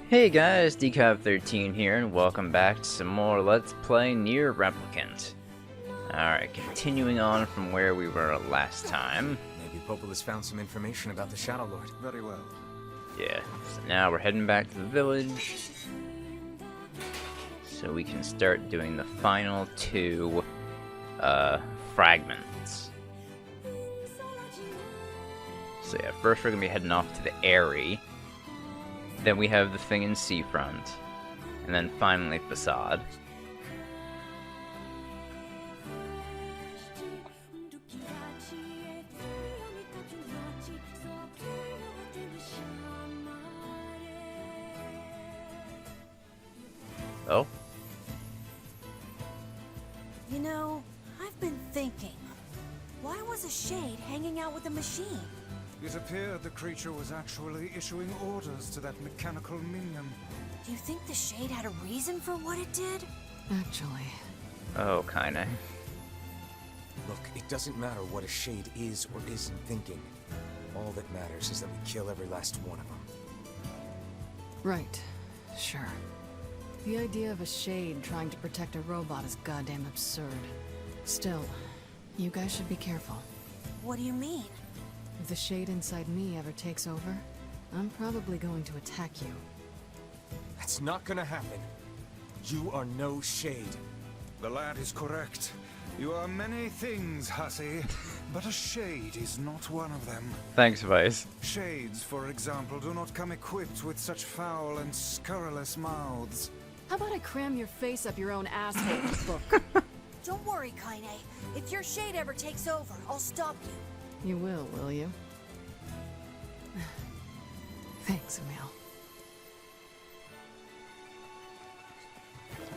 Hey guys, Decab13 here, and welcome back to some more Let's Play NieR Replicant. Alright, continuing on from where we were last time. Maybe Popol has found some information about the Shadow Lord. Very well. Yeah, so now we're heading back to the village, so we can start doing the final two fragments. So yeah, first we're going to be heading off to the Airy. Then we have the thing in Seafront, and then finally Facade. Oh? You know, I've been thinking, why was a shade hanging out with a machine? It appeared the creature was actually issuing orders to that mechanical minion. Do you think the shade had a reason for what it did? Actually. Oh, kinda. Look, it doesn't matter what a shade is or isn't thinking. All that matters is that we kill every last one of them. Right. Sure. The idea of a shade trying to protect a robot is goddamn absurd. Still, you guys should be careful. What do you mean? If the shade inside me ever takes over, I'm probably going to attack you. That's not gonna happen. You are no shade. The lad is correct. You are many things, hussy, but a shade is not one of them. Thanks, Vice. Shades, for example, do not come equipped with such foul and scurrilous mouths. How about I cram your face up your own asshole, book? Don't worry, Kaine. If your shade ever takes over, I'll stop you. You will you? Thanks, Emil.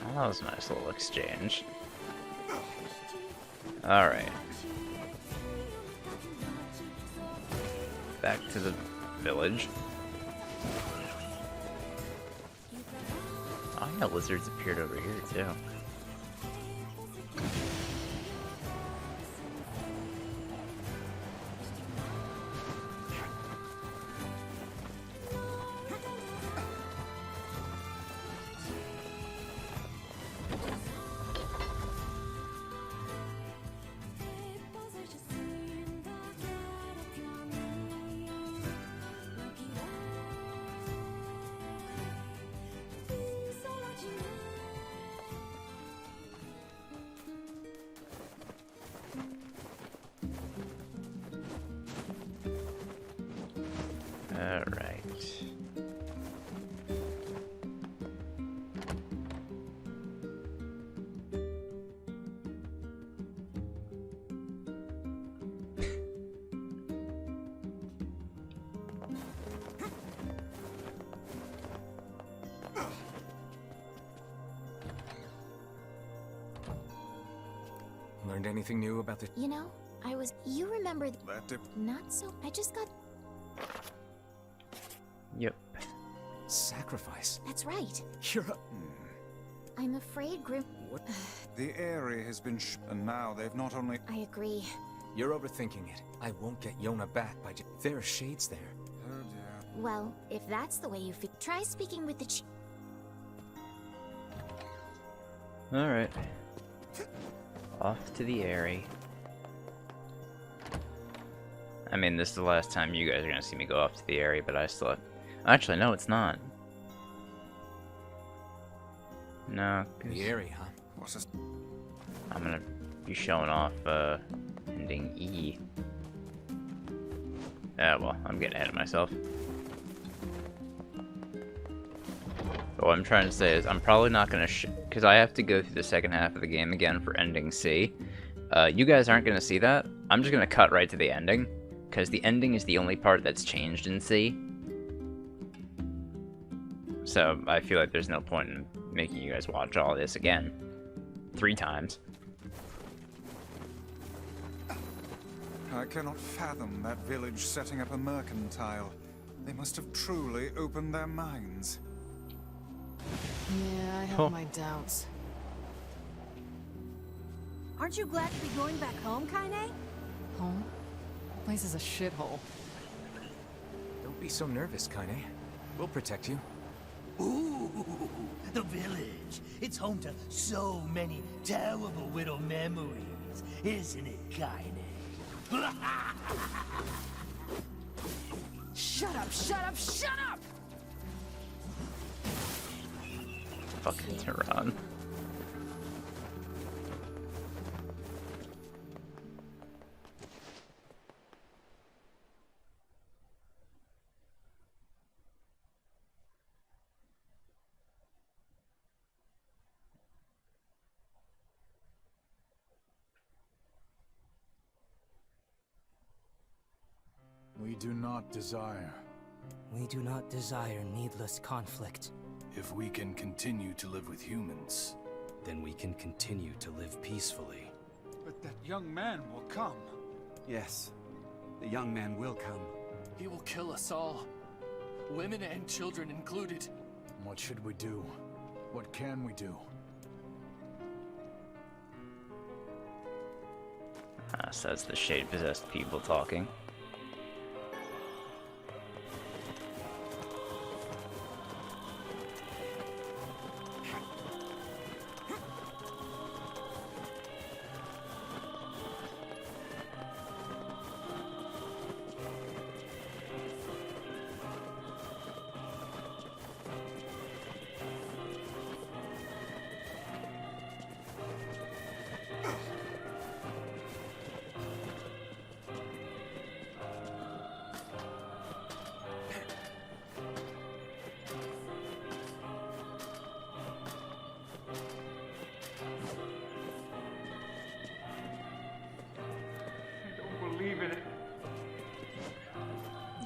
Oh, that was a nice little exchange. Alright. Back to the village. Oh yeah, lizards appeared over here too. Alright. Learned anything new about the... You know, you remember That dip. not so, I just got, Yep. sacrifice? that's right. You're a... I'm afraid Grim, What? The area has been and now they've not only... I agree. You're overthinking it. I won't get Yona back by There are shades there. Oh dear. Well, if that's the way you feel, try speaking with the Alright. Off to the Airy. I mean, this is the last time you guys are gonna see me go off to the Airy, but I still... Actually, no, it's not. No, 'cause The area, huh? What's this? I'm gonna be showing off, ending E. Well, I'm getting ahead of myself. But what I'm trying to say is, I'm probably not gonna because I have to go through the second half of the game again for ending C. You guys aren't gonna see that. I'm just gonna cut right to the ending, because the ending is the only part that's changed in C. So I feel like there's no point in making you guys watch all this again 3 times. I cannot fathom that village setting up a mercantile. They must have truly opened their minds. Yeah, I have Huh. my doubts. Aren't you glad to be going back home, Kaine? Home? Place is a shithole. Don't be so nervous, Kaine. We'll protect you. Ooh, the village. It's home to so many terrible little memories, isn't it, Kaine? Shut up, shut up, shut up! Fucking Tehran. We do not desire. We do not desire needless conflict. If we can continue to live with humans, Then we can continue to live peacefully. But that young man will come. Yes, the young man will come. He will kill us all. Women and children included. what should we do? What can we do? Says the shade-possessed people talking.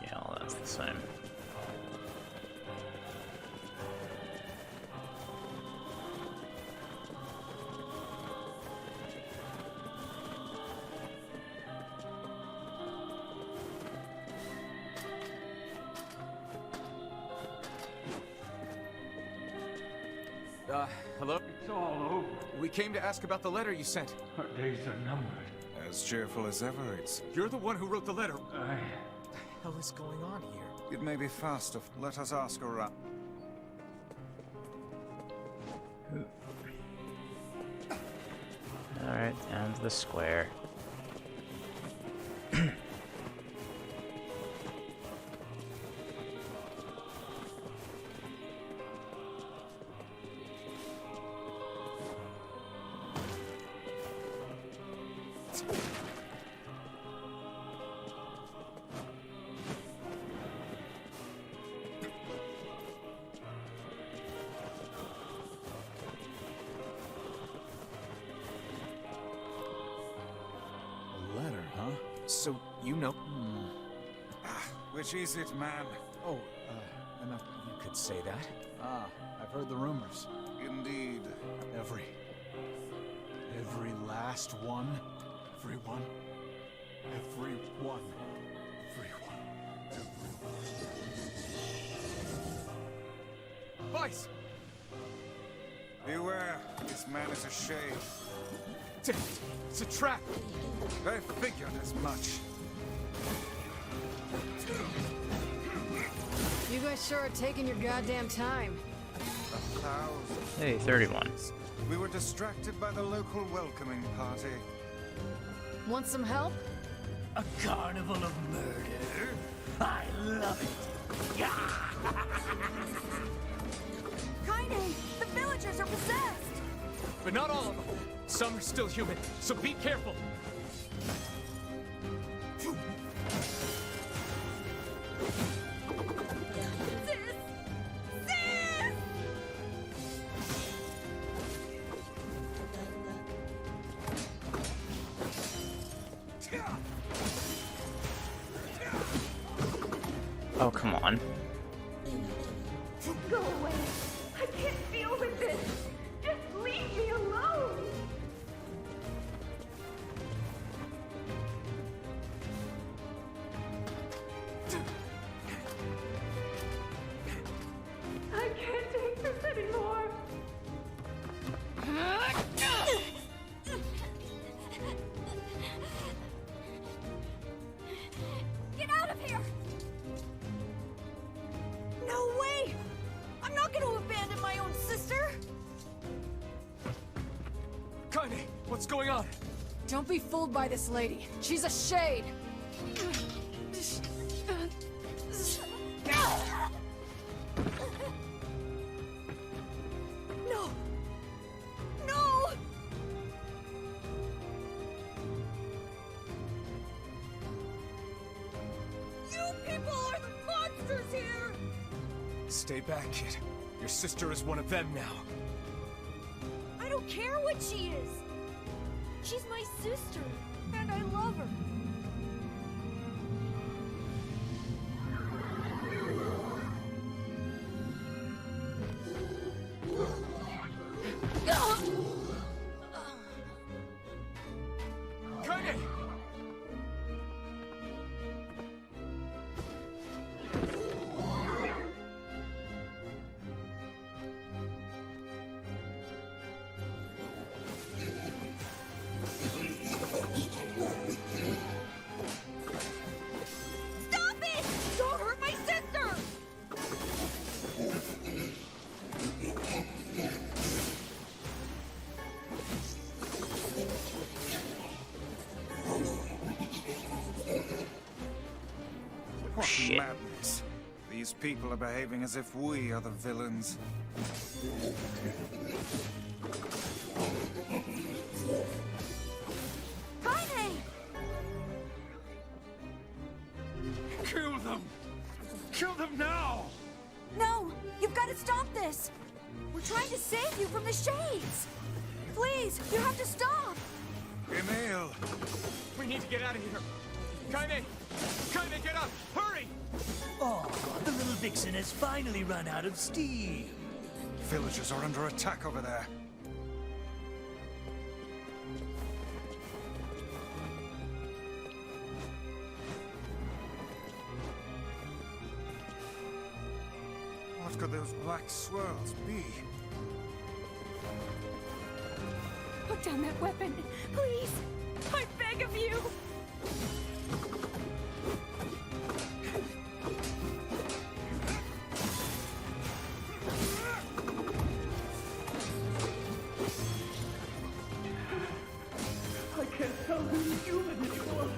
Yeah, all that's the same. Hello? It's all over. We came to ask about the letter you sent. Our days are numbered. As cheerful as ever, it's... You're the one who wrote the letter. I... What the hell is going on here? It may be faster. Let us ask around. Alright, down to the square. A letter, huh? So, you know... Which is it, man? Oh, enough. You could say that. I've heard the rumors. Indeed. Every last one. Everyone. Vice! Beware, this man is a shade. Damn it! It's a trap! I figured as much. You guys sure are taking your goddamn time. 1,000. Hey, 31. We were distracted by the local welcoming party. Want some help? A carnival of murder? I love it! Kaine, the villagers are possessed! But not all of them. Some are still human, so be careful. Oh, come on. Go away. I can't deal with this. Just leave me alone. I can't take this anymore. Get out of here! What's going on? Don't be fooled by this lady. She's a shade. No! No! You people are the monsters here! Stay back, kid. Your sister is one of them now. I don't care what she is! She's my sister, and I love her. Kaine! Stop it! Don't hurt my sister! What Shit. madness. These people are behaving as if we are the villains. Kaine! Kill them! Kill them now! No! You've got to stop this! We're trying to save you from the shades! Please, you have to stop! Emil! We need to get out of here. Kaine! Kaine, get up! Hurry! Oh, the little vixen has finally run out of steam. Villagers are under attack over there. What could those black swirls be? Put down that weapon, please! I beg of you! I can't tell who's human anymore.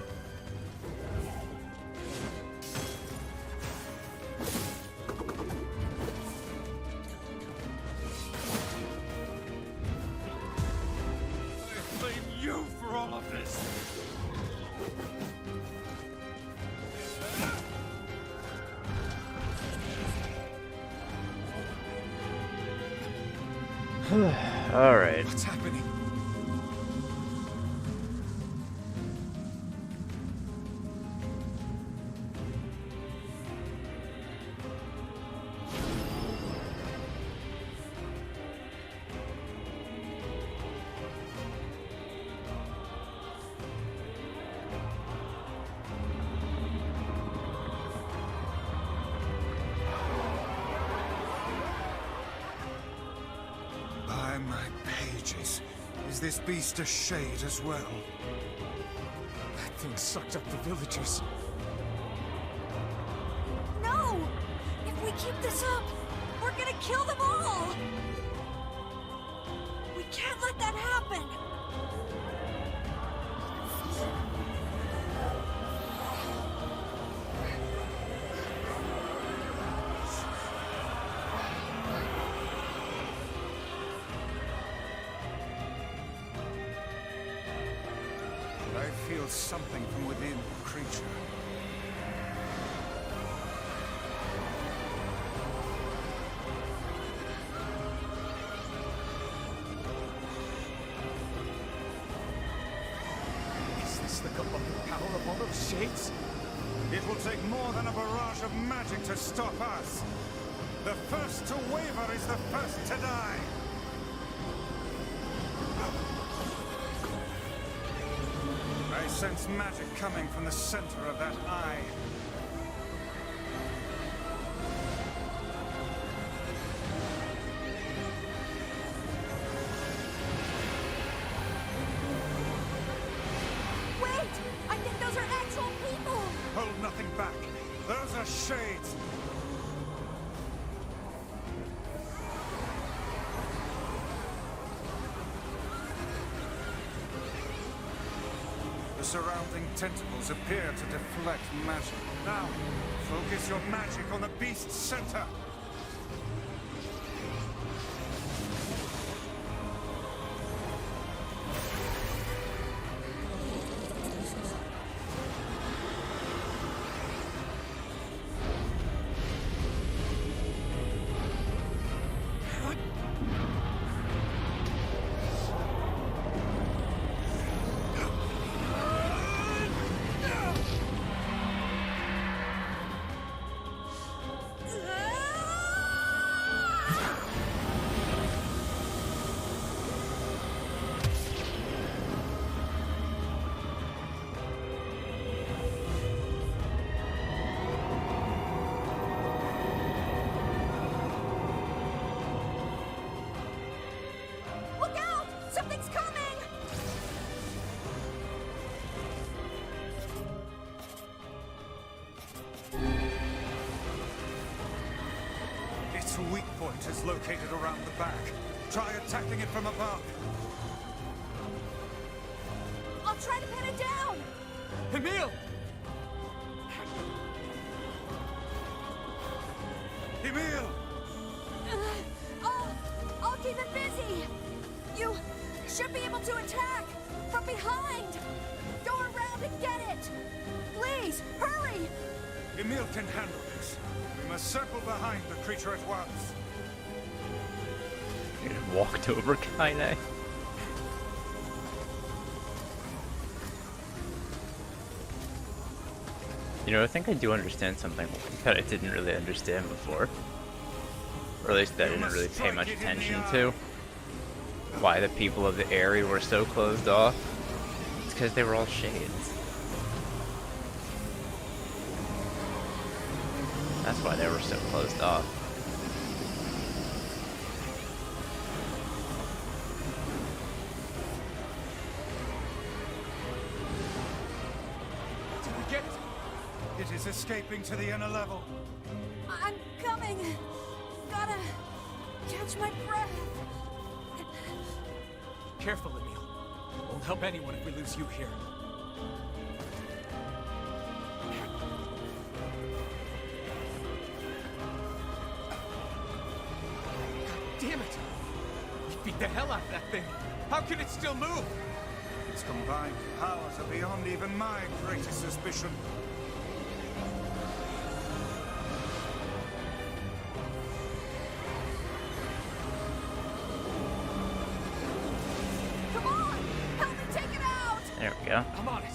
I blame you for all of this! Alright. What's happening? By my pages. Is this beast a shade as well? That thing sucked up the villagers. No! If we keep this up, we're gonna kill them all! We can't let that happen! I feel something from within the creature. Is this the combined power of all those shades? It will take more than a barrage of magic to stop us. The first to waver is the first to die. I sense magic coming from the center of that eye. Wait! I think those are actual people! Hold nothing back. Those are shades. surrounding tentacles appear to deflect magic. Now, focus your magic on the beast's center. Look out! Something's coming! Its weak point is located around the back. Try attacking it from above. I'll try to pin it down! Emil! Emil! I'll keep it busy! You should be able to attack! From behind! Go around and get it! Please, hurry! Emil can handle this. We must circle behind the creature at once. You just walked over Kaine. You know, I think I do understand something that I didn't really understand before. Or at least that I didn't really pay much attention to. Why the people of the area were so closed off. It's because they were all shades. That's why they were so closed off. Did we get it? It is escaping to the inner level. I'm coming! Gotta catch my breath! Careful, Emil. Won't help anyone if we lose you here. God damn it! You beat the hell out of that thing. How can it still move? Its combined powers are beyond even my greatest suspicion. Come on! Help me take it out! There we go. I'm on it.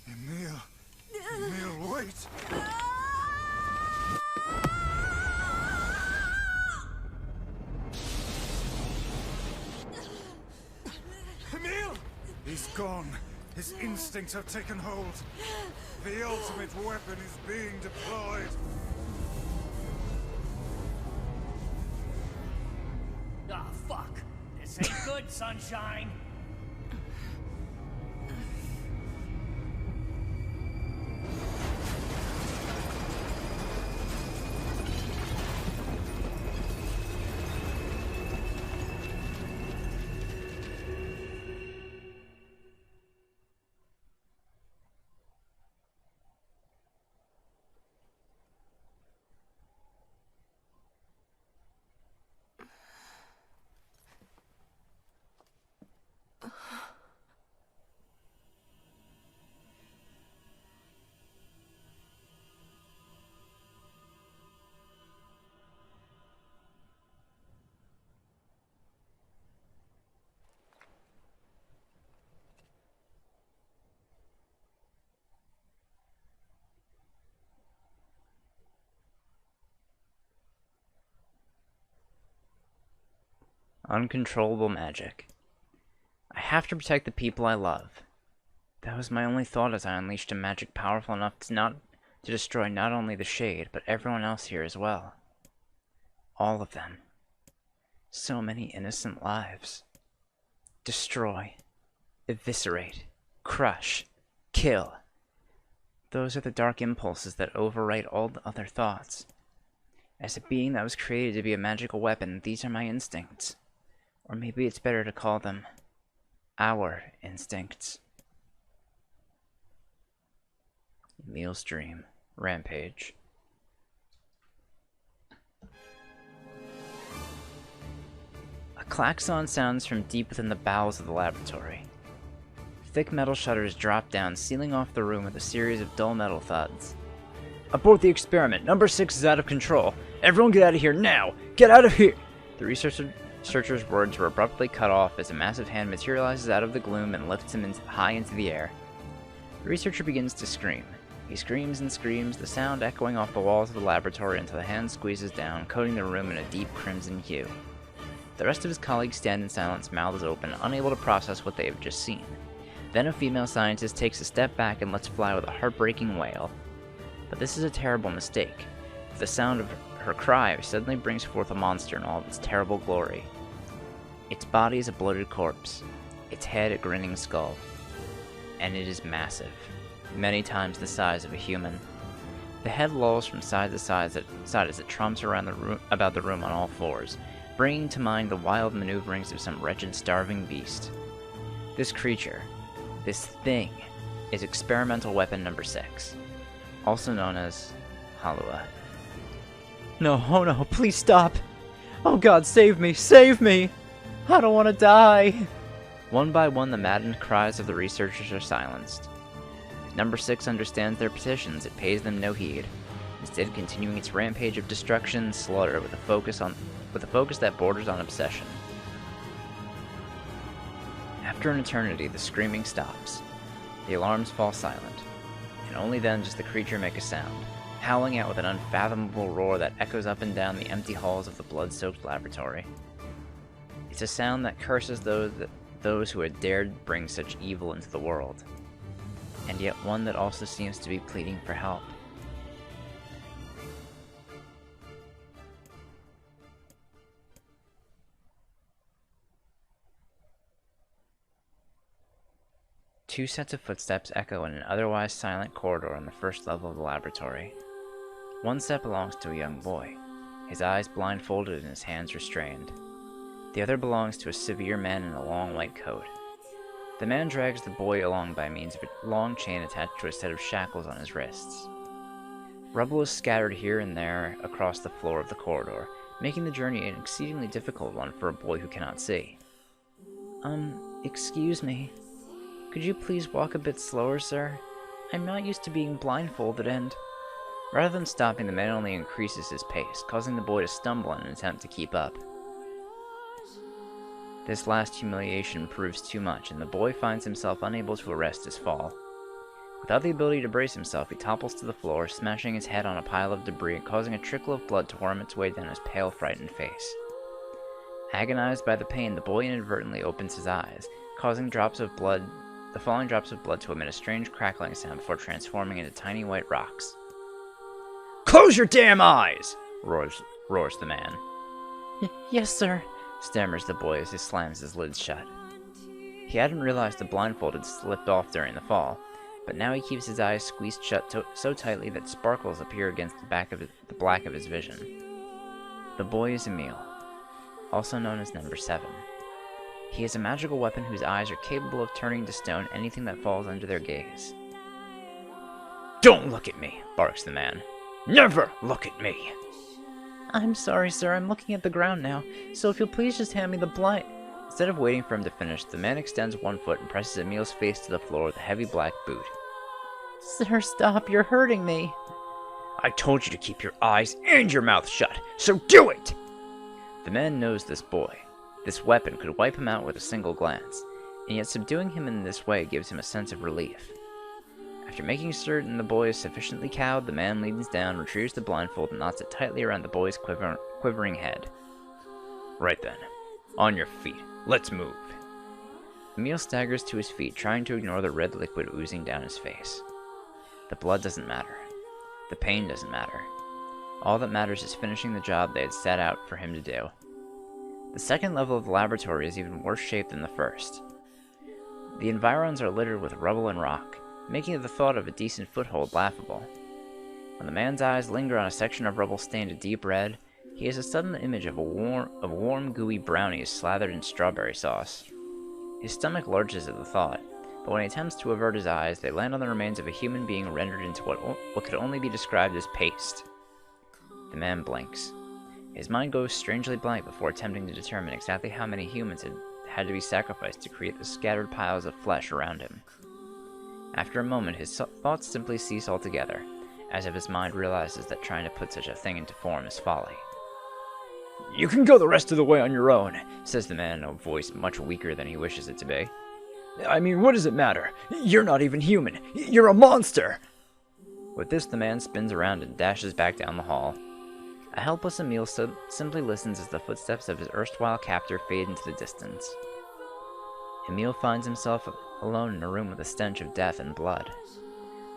Emil! Emil, wait! Emil! He's gone. His instincts have taken hold. The ultimate weapon is being deployed. Ah, fuck. This ain't good, sunshine. Uncontrollable magic. I have to protect the people I love. That was my only thought as I unleashed a magic powerful enough to destroy not only the Shade, but everyone else here as well. All of them. So many innocent lives. Destroy. Eviscerate. Crush. Kill. Those are the dark impulses that overwrite all the other thoughts. As a being that was created to be a magical weapon, these are my instincts. Or maybe it's better to call them our instincts. Emil's dream. Rampage. A klaxon sounds from deep within the bowels of the laboratory. Thick metal shutters drop down, sealing off the room with a series of dull metal thuds. Abort the experiment. Number 6 is out of control. Everyone get out of here now! Get out of here! The researcher's words were abruptly cut off as a massive hand materializes out of the gloom and lifts him high into the air. The researcher begins to scream. He screams and screams, the sound echoing off the walls of the laboratory until the hand squeezes down, coating the room in a deep crimson hue. The rest of his colleagues stand in silence, mouths open, unable to process what they have just seen. Then a female scientist takes a step back and lets fly with a heartbreaking wail. But this is a terrible mistake. The sound of her cry suddenly brings forth a monster in all of its terrible glory. Its body is a bloated corpse, its head a grinning skull, and it is massive, many times the size of a human. The head lolls from side to side as it trumps around about the room on all fours, bringing to mind the wild maneuverings of some wretched starving beast. This creature, this thing, is experimental weapon number 6, also known as Halua. No, oh no, please stop! Oh God, save me, save me! I don't want to die! One by one, the maddened cries of the researchers are silenced. Number 6 understands their petitions, it pays them no heed, instead continuing its rampage of destruction and slaughter with a focus that borders on obsession. After an eternity, the screaming stops. The alarms fall silent, and only then does the creature make a sound, howling out with an unfathomable roar that echoes up and down the empty halls of the blood-soaked laboratory. It's a sound that curses those who had dared bring such evil into the world, and yet one that also seems to be pleading for help. Two sets of footsteps echo in an otherwise silent corridor on the first level of the laboratory. One set belongs to a young boy, his eyes blindfolded and his hands restrained. The other belongs to a severe man in a long white coat. The man drags the boy along by means of a long chain attached to a set of shackles on his wrists. Rubble is scattered here and there across the floor of the corridor, making the journey an exceedingly difficult one for a boy who cannot see. Excuse me. Could you please walk a bit slower, sir? I'm not used to being blindfolded and... Rather than stopping, the man only increases his pace, causing the boy to stumble in an attempt to keep up. This last humiliation proves too much, and the boy finds himself unable to arrest his fall. Without the ability to brace himself, he topples to the floor, smashing his head on a pile of debris and causing a trickle of blood to worm its way down his pale, frightened face. Agonized by the pain, the boy inadvertently opens his eyes, causing the falling drops of blood to emit a strange crackling sound before transforming into tiny white rocks. "Close your damn eyes!" roars the man. Yes, sir, stammers the boy as he slams his lids shut. He hadn't realized the blindfold had slipped off during the fall, but now he keeps his eyes squeezed shut so tightly that sparkles appear against the black of his vision. The boy is Emil, also known as Number 7. He is a magical weapon whose eyes are capable of turning to stone anything that falls under their gaze. "Don't look at me," barks the man. "Never look at me!" I'm sorry, sir, I'm looking at the ground now, so if you'll please just hand me the blind... Instead of waiting for him to finish, the man extends one foot and presses Emil's face to the floor with a heavy black boot. Sir, stop, you're hurting me. I told you to keep your eyes and your mouth shut, so do it! The man knows this boy. This weapon could wipe him out with a single glance, and yet subduing him in this way gives him a sense of relief. After making certain the boy is sufficiently cowed, the man leans down, retrieves the blindfold, and knots it tightly around the boy's quivering head. Right then. On your feet. Let's move. Emil staggers to his feet, trying to ignore the red liquid oozing down his face. The blood doesn't matter. The pain doesn't matter. All that matters is finishing the job they had set out for him to do. The second level of the laboratory is even worse shaped than the first. The environs are littered with rubble and rock, making the thought of a decent foothold laughable. When the man's eyes linger on a section of rubble stained a deep red, he has a sudden image of warm, gooey brownies slathered in strawberry sauce. His stomach lurches at the thought, but when he attempts to avert his eyes, they land on the remains of a human being rendered into what could only be described as paste. The man blinks. His mind goes strangely blank before attempting to determine exactly how many humans had to be sacrificed to create the scattered piles of flesh around him. After a moment, his thoughts simply cease altogether, as if his mind realizes that trying to put such a thing into form is folly. "You can go the rest of the way on your own," says the man in a voice much weaker than he wishes it to be. "I mean, what does it matter? You're not even human. You're a monster!" With this, the man spins around and dashes back down the hall. A helpless Emil simply listens as the footsteps of his erstwhile captor fade into the distance. Emil finds himself alone in a room with a stench of death and blood.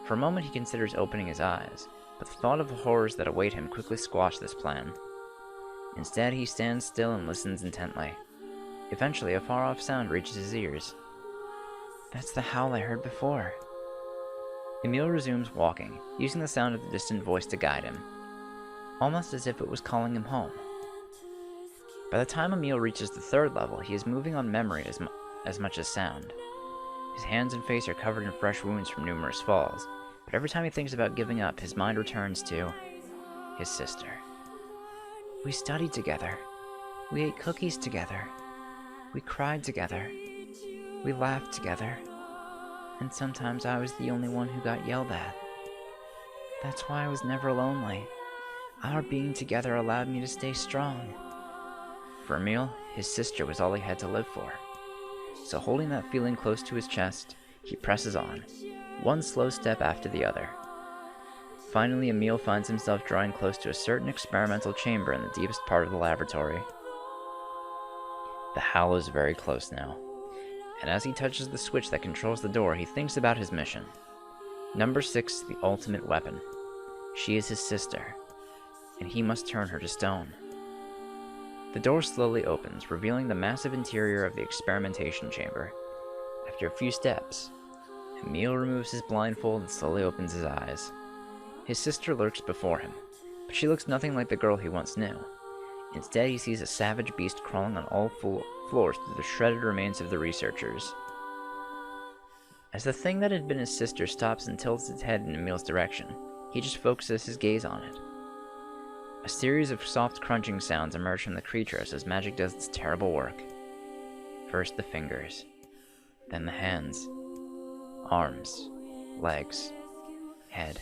For a moment he considers opening his eyes, but the thought of the horrors that await him quickly squashed this plan. Instead, he stands still and listens intently. Eventually, a far-off sound reaches his ears. That's the howl I heard before. Emil resumes walking, using the sound of the distant voice to guide him, almost as if it was calling him home. By the time Emil reaches the third level, he is moving on memory as much as sound. His hands and face are covered in fresh wounds from numerous falls, but every time he thinks about giving up, his mind returns to his sister. We studied together. We ate cookies together. We cried together. We laughed together. And sometimes I was the only one who got yelled at. That's why I was never lonely. Our being together allowed me to stay strong. For Emil, his sister was all he had to live for. So holding that feeling close to his chest, he presses on, one slow step after the other. Finally, Emil finds himself drawing close to a certain experimental chamber in the deepest part of the laboratory. The howl is very close now, and as he touches the switch that controls the door, he thinks about his mission. Number 6, the ultimate weapon. She is his sister, and he must turn her to stone. The door slowly opens, revealing the massive interior of the experimentation chamber. After a few steps, Emil removes his blindfold and slowly opens his eyes. His sister lurks before him, but she looks nothing like the girl he once knew. Instead, he sees a savage beast crawling on all floors through the shredded remains of the researchers. As the thing that had been his sister stops and tilts its head in Emil's direction, he just focuses his gaze on it. A series of soft crunching sounds emerge from the creature as magic does its terrible work. First the fingers, then the hands, arms, legs, head.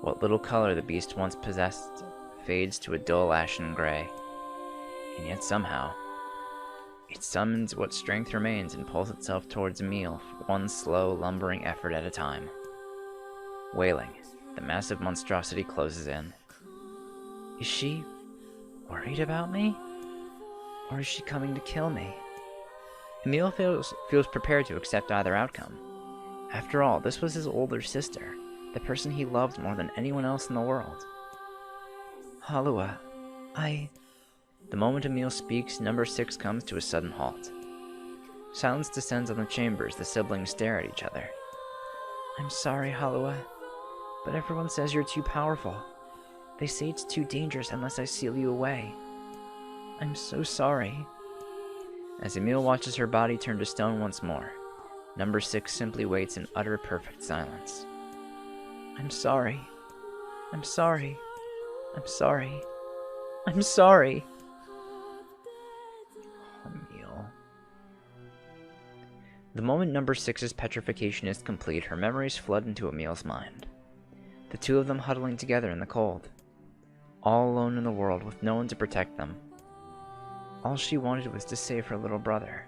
What little color the beast once possessed fades to a dull ashen gray, and yet somehow, it summons what strength remains and pulls itself towards Emil, one slow, lumbering effort at a time. Wailing, the massive monstrosity closes in. Is she worried about me? Or is she coming to kill me? Emil feels prepared to accept either outcome. After all, this was his older sister, the person he loved more than anyone else in the world. Halua, The moment Emil speaks, number 6 comes to a sudden halt. Silence descends on the chamber as the siblings stare at each other. I'm sorry, Halua, but everyone says you're too powerful. They say it's too dangerous unless I seal you away. I'm so sorry. As Emil watches her body turn to stone once more, number 6 simply waits in utter perfect silence. I'm sorry. I'm sorry. I'm sorry. I'm sorry. Emil. The moment number 6's petrification is complete, her memories flood into Emil's mind. The two of them huddling together in the cold. All alone in the world with no one to protect them. All she wanted was to save her little brother.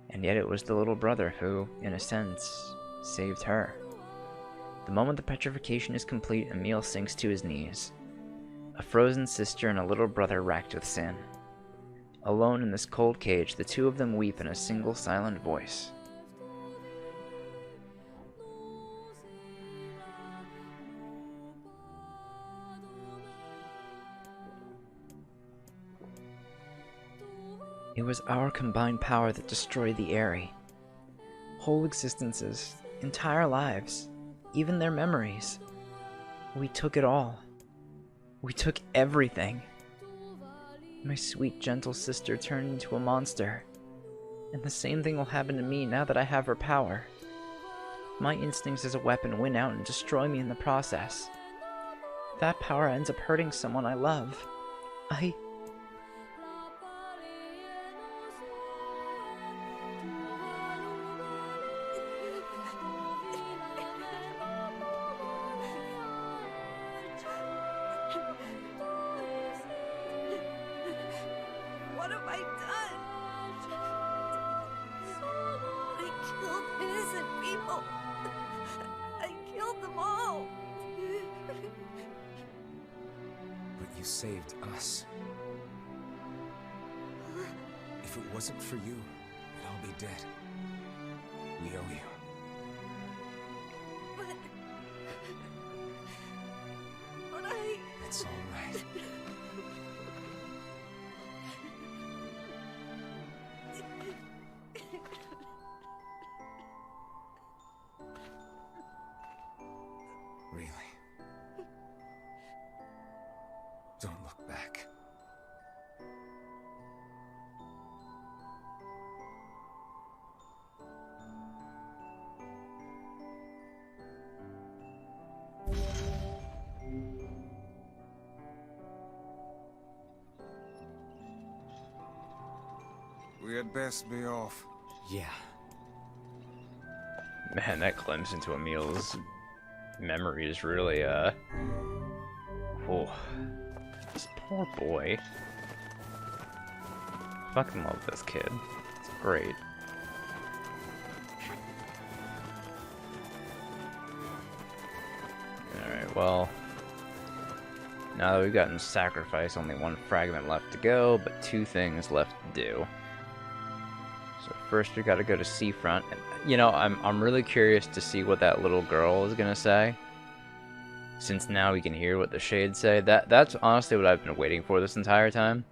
And yet it was the little brother who, in a sense, saved her. The moment the petrification is complete, Emil sinks to his knees. A frozen sister and a little brother racked with sin. Alone in this cold cage, the two of them weep in a single silent voice. It was our combined power that destroyed the Aerie. Whole existences, entire lives, even their memories. We took it all. We took everything. My sweet, gentle sister turned into a monster. And the same thing will happen to me now that I have her power. My instincts as a weapon win out and destroy me in the process. That power ends up hurting someone I love. What have I done? I killed innocent people. I killed them all. But you saved us. If it wasn't for you, we'd all be dead. We owe you. But It's all right. Really? Don't look back. We had best be off. Yeah. Man, that glimpse into Emil's memories really, oh. This poor boy. Fucking love this kid. It's great. Alright, well, now that we've gotten sacrifice, only one fragment left to go, but two things left to do. So first we gotta go to Seafront. And, you know, I'm really curious to see what that little girl is gonna say. Since now we can hear what the Shades say. That's honestly what I've been waiting for this entire time.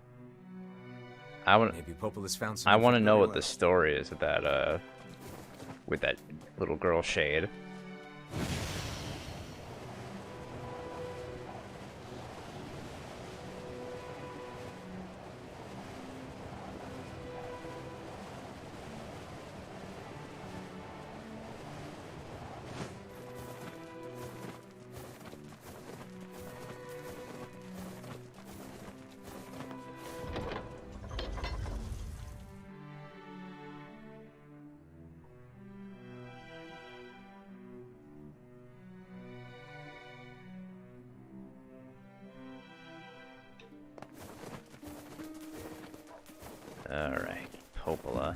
I want to know what the story is with that little girl Shade. Alright, Popola.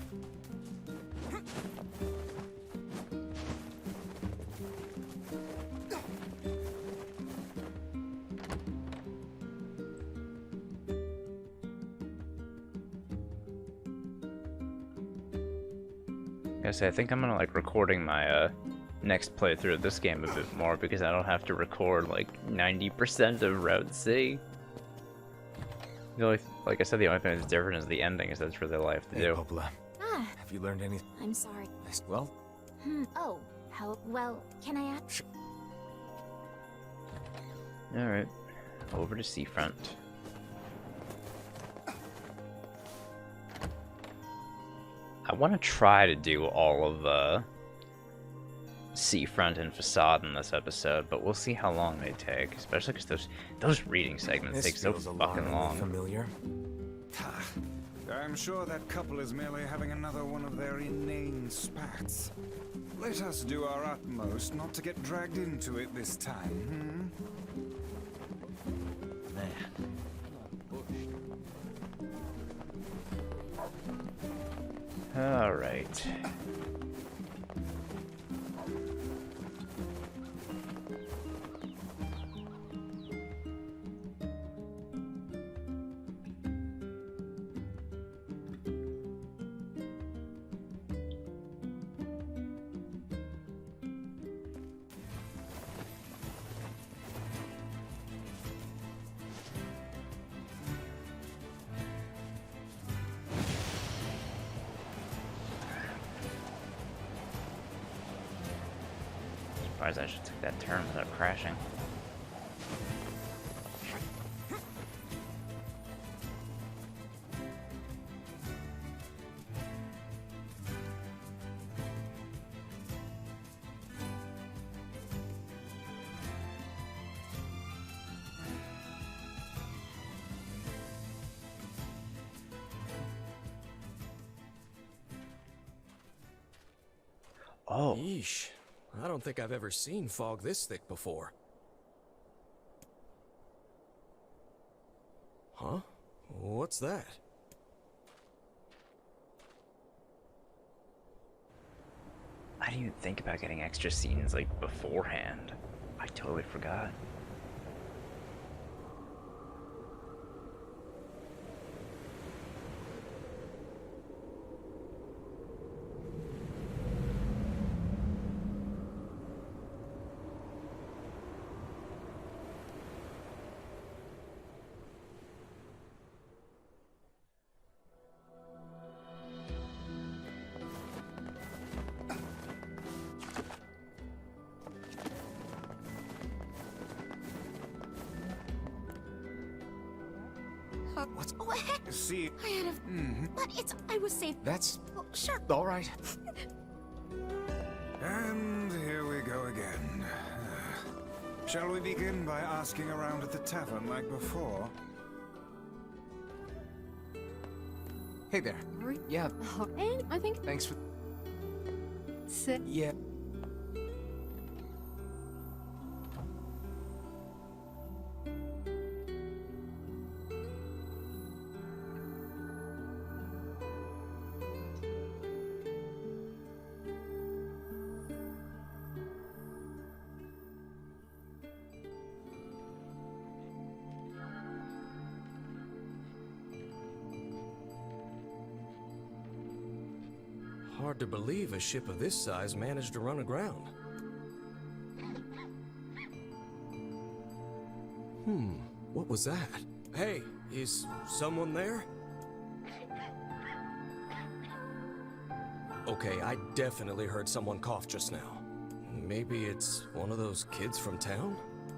I think I'm gonna like recording my next playthrough of this game a bit more because I don't have to record like 90% of Route C. The only, like I said, the only thing that's different is the ending, is that's really all I have to do. Popola. Have you learned anything? I'm sorry. Well? Oh, how well can I ask? Alright, over to Seafront. I want to try to do all of Seafront and Facade in this episode, but we'll see how long they take, especially because those reading segments take so fucking long. Familiar? I'm sure that couple is merely having another one of their inane spats. Let us do our utmost not to get dragged into it this time, Alright. Surprised I should take that turn without crashing. Oh. Yeesh. I don't think I've ever seen fog this thick before. Huh? What's that? I didn't even think about getting extra scenes like beforehand. I totally forgot. What's... Oh, heck! See... I had a... But it's... I was safe. That's... Oh, sure. all right. And here we go again. Shall we begin by asking around at the tavern like before? Hey there. Yeah, And I think... thanks for... Sit. Yeah. Hard to believe a ship of this size managed to run aground. What was that? Hey, is someone there? Okay, I definitely heard someone cough just now. Maybe it's one of those kids from town?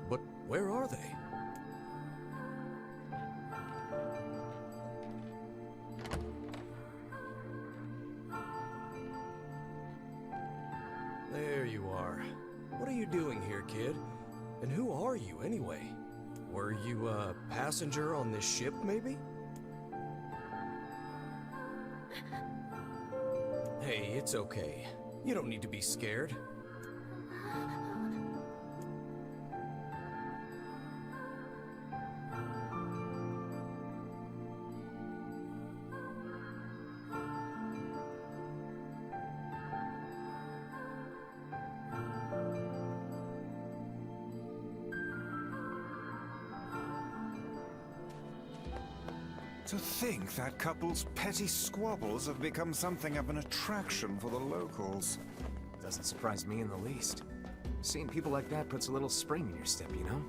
But where are they? There you are. What are you doing here, kid? And who are you, anyway? Were you a passenger on this ship, maybe? Hey, it's okay. You don't need to be scared. To think that couple's petty squabbles have become something of an attraction for the locals. Doesn't surprise me in the least. Seeing people like that puts a little spring in your step, you know?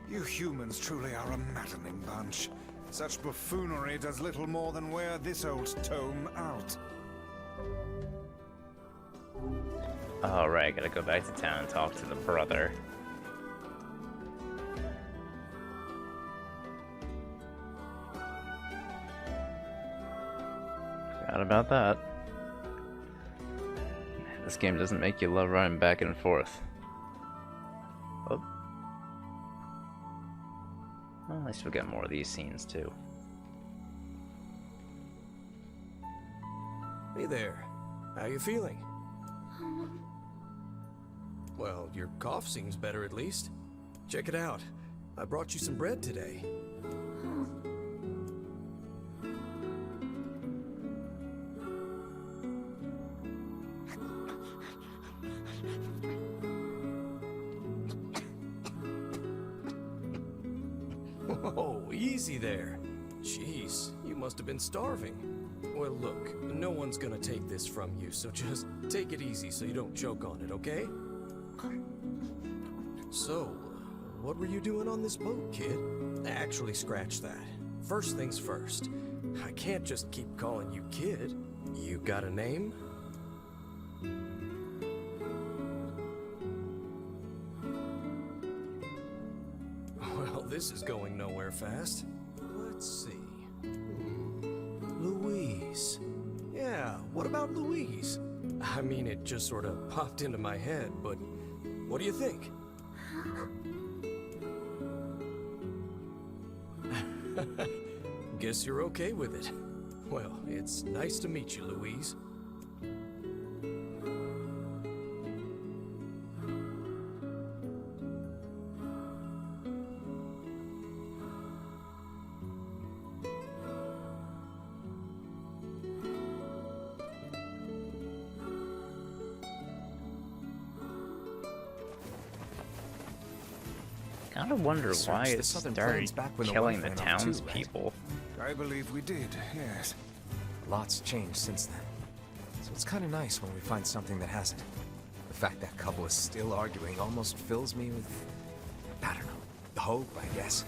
You humans truly are a maddening bunch. Such buffoonery does little more than wear this old tome out. Alright, gotta go back to town and talk to the brother. Forgot about that. This game doesn't make you love running back and forth. Oh. Well, at least we'll get more of these scenes too. Hey there. How you feeling? Well, your cough seems better at least. Check it out. I brought you some bread today. Oh, easy there. Jeez, you must have been starving. Well, look, no one's gonna take this from you, so just take it easy so you don't choke on it, okay? So, what were you doing on this boat, kid? Actually, scratch that. First things first. I can't just keep calling you kid. You got a name? this is going nowhere fast. Let's see. Louise. Yeah, what about Louise? I mean, it just sort of popped into my head, but what do you think? Guess you're okay with it. Well, it's nice to meet you, Louise. I gotta wonder why it started killing the townspeople. I believe we did, yes. Lots changed since then. So it's kind of nice when we find something that hasn't. The fact that couple is still arguing almost fills me with, I don't know, hope, I guess.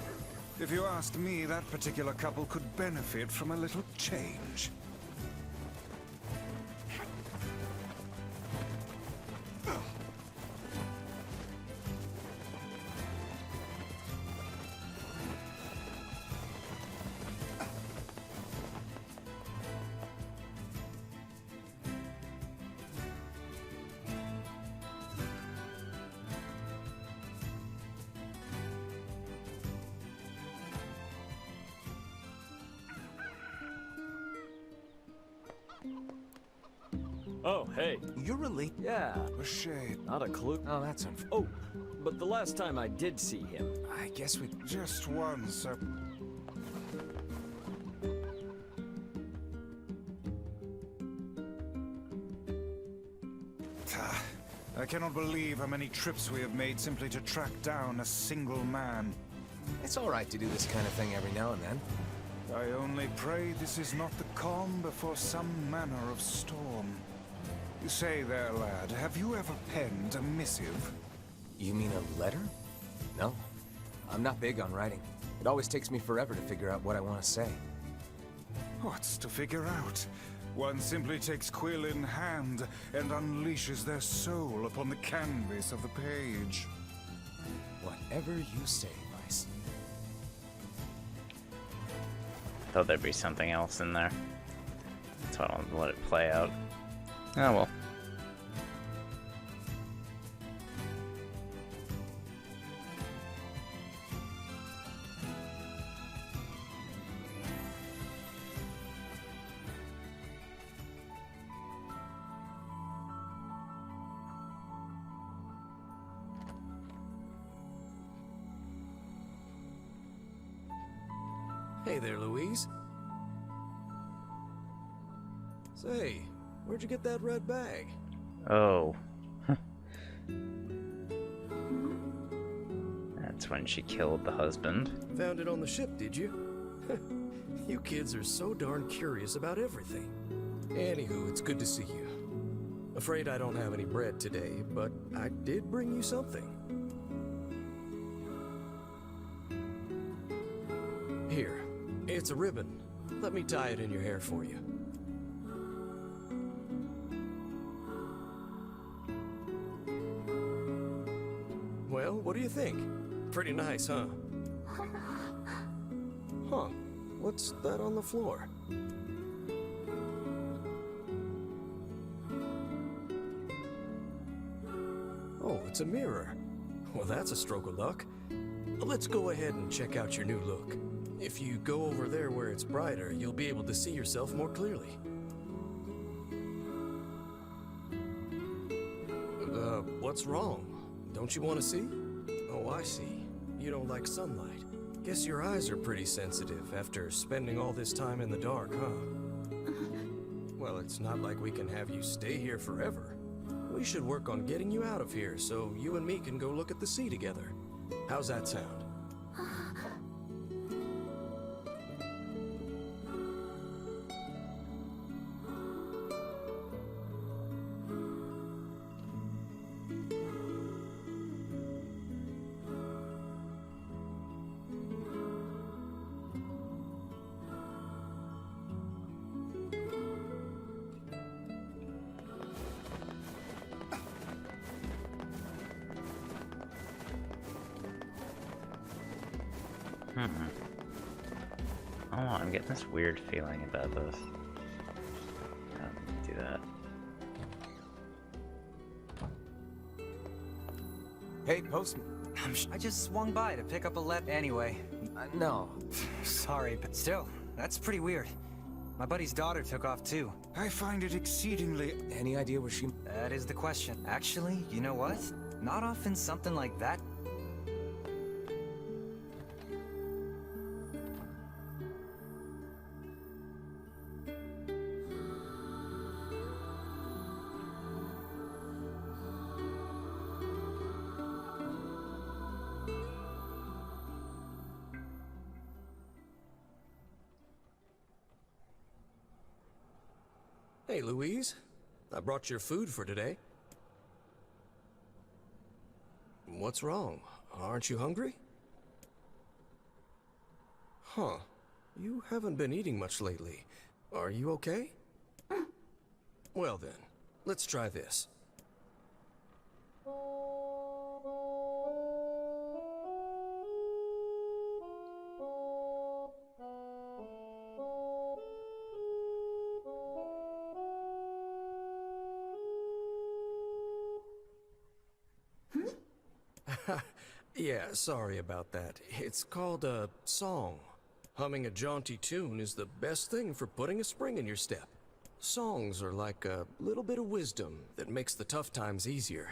If you asked me, that particular couple could benefit from a little change. Oh, hey. You're really... Yeah. A shade. Not a clue. Oh, that's unfair. Oh, but the last time I did see him... I guess we... Just one, sir. I cannot believe how many trips we have made simply to track down a single man. It's all right to do this kind of thing every now and then. I only pray this is not the calm before some manner of storm. You say there, lad, have you ever penned a missive? You mean a letter? No. I'm not big on writing. It always takes me forever to figure out what I want to say. What's to figure out? One simply takes quill in hand and unleashes their soul upon the canvas of the page. Whatever you say, Vice. Thought there'd be something else in there. So I don't let it play out. Oh well. Hey there, Louise. Say, where'd you get that red bag? Oh. That's when she killed the husband. Found it on the ship, did you? You kids are so darn curious about everything. Anywho, it's good to see you. Afraid I don't have any bread today, but I did bring you something. Here, it's a ribbon. Let me tie it in your hair for you. Well, what do you think? Pretty nice, huh? Huh. What's that on the floor? Oh, it's a mirror. Well, that's a stroke of luck. Let's go ahead and check out your new look. If you go over there where it's brighter, you'll be able to see yourself more clearly. What's wrong? Don't you want to see? Oh, I see. You don't like sunlight. Guess your eyes are pretty sensitive after spending all this time in the dark, huh? Well, it's not like we can have you stay here forever. We should work on getting you out of here so you and me can go look at the sea together. How's that sound? Oh, I'm getting this weird feeling about this. Do that. Hey, postman. I just swung by to pick up a anyway. No. Sorry, but still, that's pretty weird. My buddy's daughter took off too. I find it exceedingly... Any idea where she... That is the question. Actually, you know what? Not often something like that. Hey, Louise. I brought your food for today. What's wrong? Aren't you hungry? Huh. You haven't been eating much lately. Are you okay? Well then, let's try this. Yeah, sorry about that. It's called a song. Humming a jaunty tune is the best thing for putting a spring in your step. Songs are like a little bit of wisdom that makes the tough times easier.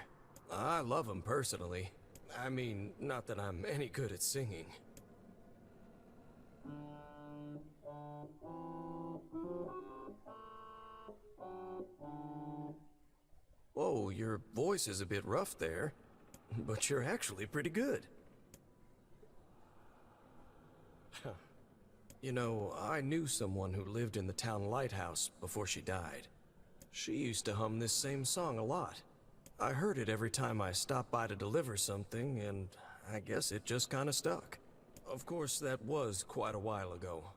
I love them personally. I mean, not that I'm any good at singing. Whoa, your voice is a bit rough there. But you're actually pretty good. You know, I knew someone who lived in the town lighthouse before she died. She used to hum this same song a lot. I heard it every time I stopped by to deliver something, and I guess it just kinda stuck. Of course, that was quite a while ago.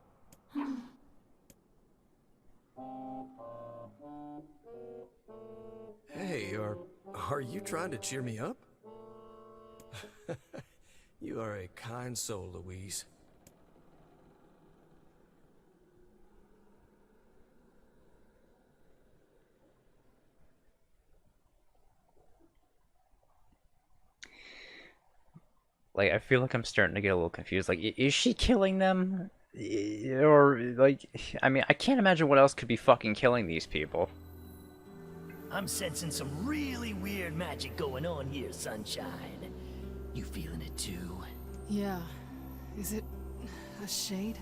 Hey, are you trying to cheer me up? You are a kind soul, Louise. Like, I feel like I'm starting to get a little confused. Like, is she killing them? Or, like, I mean, I can't imagine what else could be fucking killing these people. I'm sensing some really weird magic going on here, Sunshine. You feeling it too? Yeah. Is it a shade?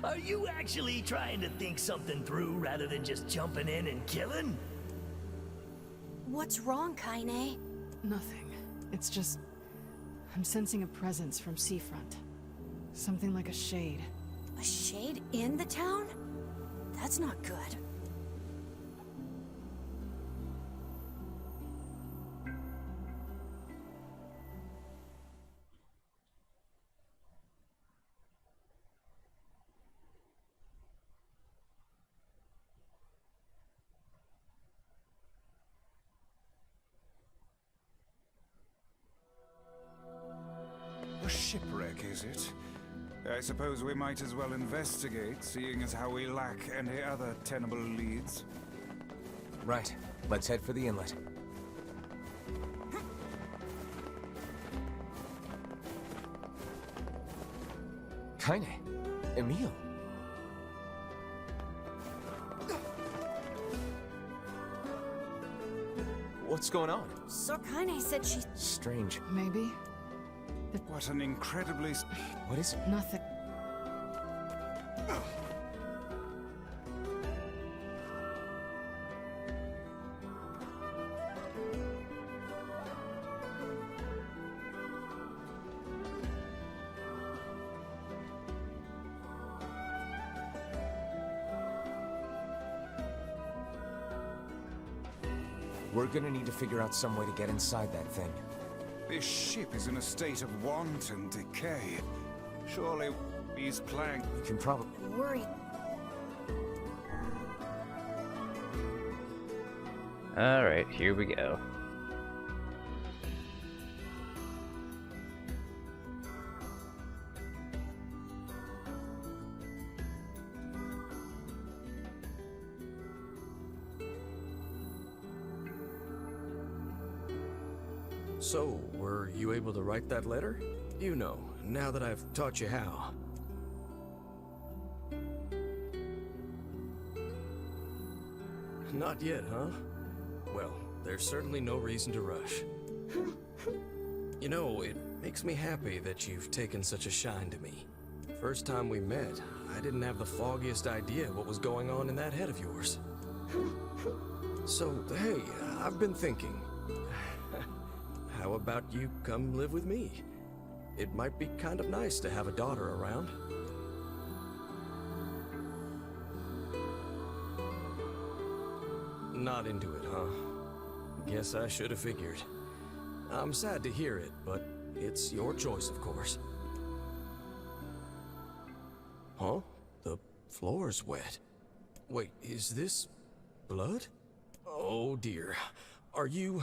Are you actually trying to think something through rather than just jumping in and killing? What's wrong, Kaine? Nothing. It's just... I'm sensing a presence from seafront. Something like a shade. A shade in the town? That's not good. A shipwreck, is it? I suppose we might as well investigate, seeing as how we lack any other tenable leads. Right. Let's head for the inlet. Kaine. Emil. What's going on? So Kaine said she... Strange. Maybe? What an incredibly... What is it? Nothing. We're gonna need to figure out some way to get inside that thing. This ship is in a state of wanton decay. Surely these planks... You can probably... Worried. Alright, here we go. So, were you able to write that letter? You know, now that I've taught you how. Not yet, huh? Well, there's certainly no reason to rush. You know, it makes me happy that you've taken such a shine to me. First time we met, I didn't have the foggiest idea what was going on in that head of yours. So, hey, I've been thinking. How about you come live with me? It might be kind of nice to have a daughter around. Not into it, huh? Guess I should have figured. I'm sad to hear it, but it's your choice, of course. Huh? The floor's wet. Wait, is this blood? Oh dear. Are you...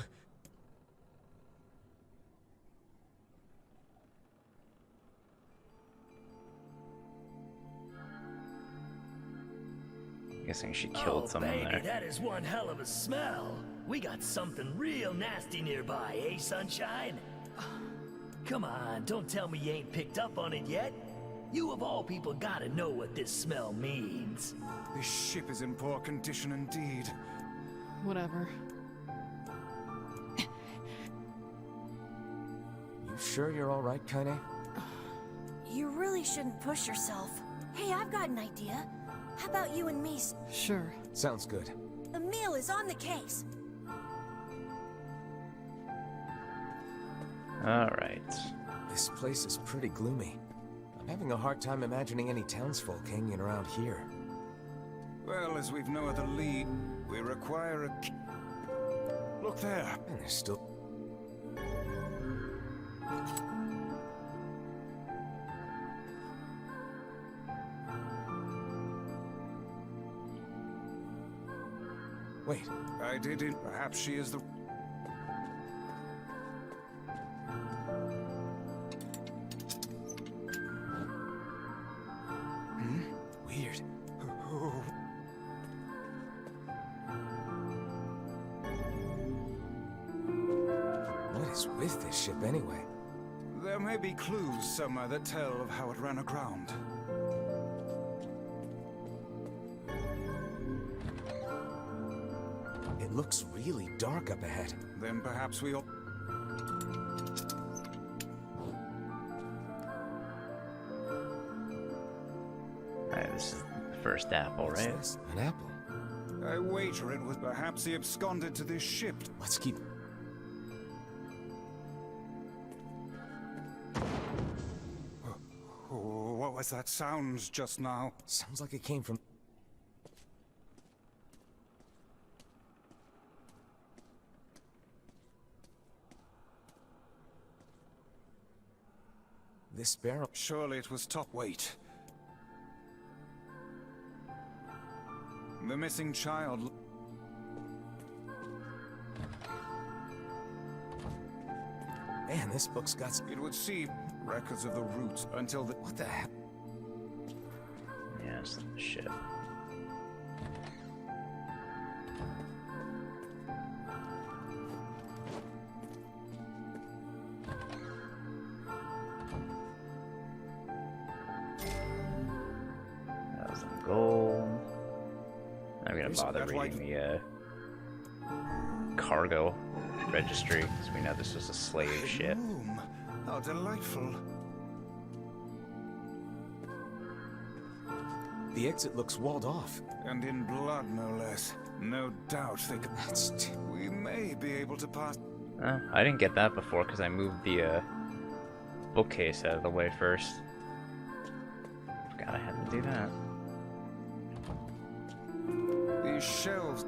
Guessing she killed someone baby, there. That is one hell of a smell. We got something real nasty nearby, eh, Sunshine? Come on, don't tell me you ain't picked up on it yet. You of all people gotta know what this smell means. This ship is in poor condition indeed. Whatever. You sure you're all right, Kaine? You really shouldn't push yourself. Hey, I've got an idea. How about you and me? Sure. Sounds good. Emil is on the case. Alright. This place is pretty gloomy. I'm having a hard time imagining any townsfolk hanging around here. Well, as we've no other lead, we require a... Look there. And there's still... Wait. I did it. Perhaps she is the... Weird. What is with this ship anyway? There may be clues somewhere that tell of how it ran aground. It looks really dark up ahead. Then perhaps we'll... Alright, this is the first apple, What's right? this? An apple. I wager it was perhaps he absconded to this ship. Let's keep... Oh, what was that sound just now? Sounds like it came from... This barrel... Surely it was top weight. The missing child... Man, this book's got... It would seem records of the route until the... What the heck? Yeah, it's the ship. That was the goal. I'm gonna bother reading the cargo registry because we know this was a slave ship. Room. How delightful. The exit looks walled off. And in blood, no less. No doubt they could... That's... We may be able to pass... I didn't get that before because I moved the bookcase out of the way first. Forgot I had to do that. These shelves...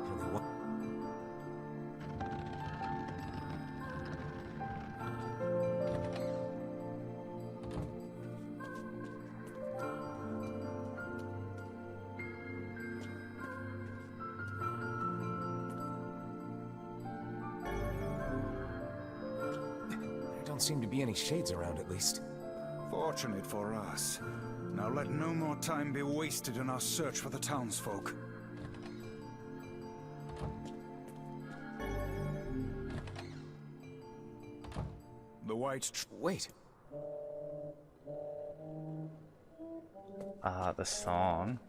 Don't seem to be any shades around, at least. Fortunate for us. Now let no more time be wasted in our search for the townsfolk. The white... Wait. Ah, the song.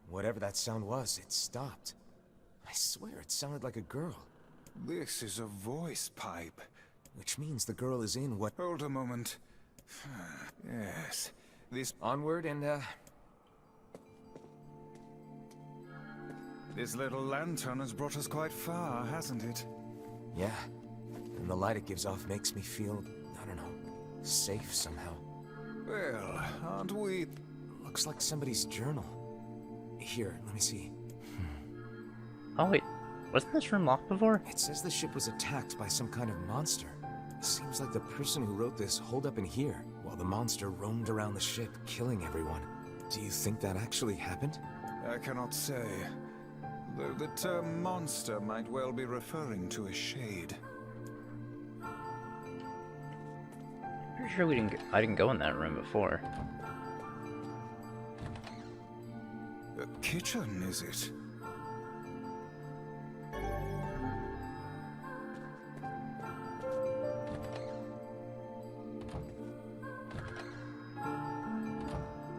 Whatever that sound was, it stopped. I swear it sounded like a girl. This is a voice pipe. Which means the girl is in what... Hold a moment. Yes, this... Onward and, This little lantern has brought us quite far, hasn't it? Yeah. And the light it gives off makes me feel, I don't know, safe somehow. Well, aren't we... Looks like somebody's journal. Here, let me see. Oh wait, wasn't this room locked before? It says the ship was attacked by some kind of monster. Seems like the person who wrote this holed up in here, while the monster roamed around the ship, killing everyone. Do you think that actually happened? I cannot say. Though the term monster might well be referring to a shade. Pretty sure I didn't go in that room before. A kitchen, is it?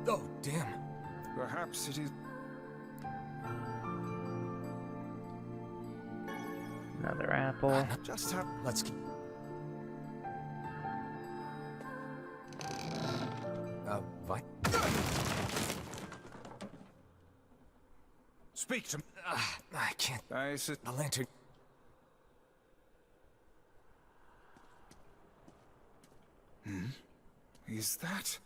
Oh, damn. Perhaps it is... Another apple. Just have... Let's keep... What? Speak to me. I can't... I said... A lantern... Is that...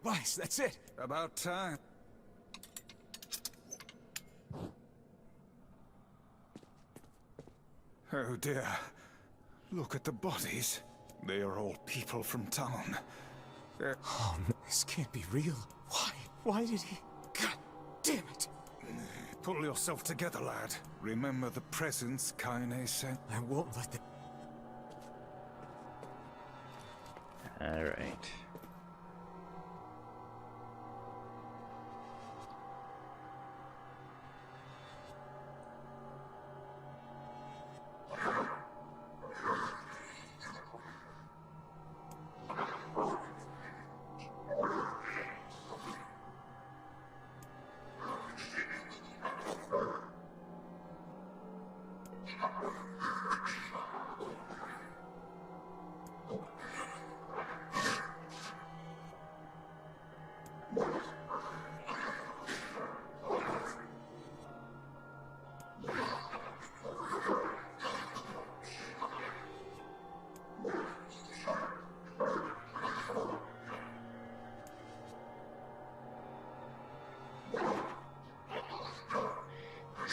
Vice, that's it! About time. Oh dear. Look at the bodies. They are all people from town. Oh, no, this can't be real. Why? Why did he... God damn it! Pull yourself together, lad. Remember the presents Kaine sent. I won't let them... Alright.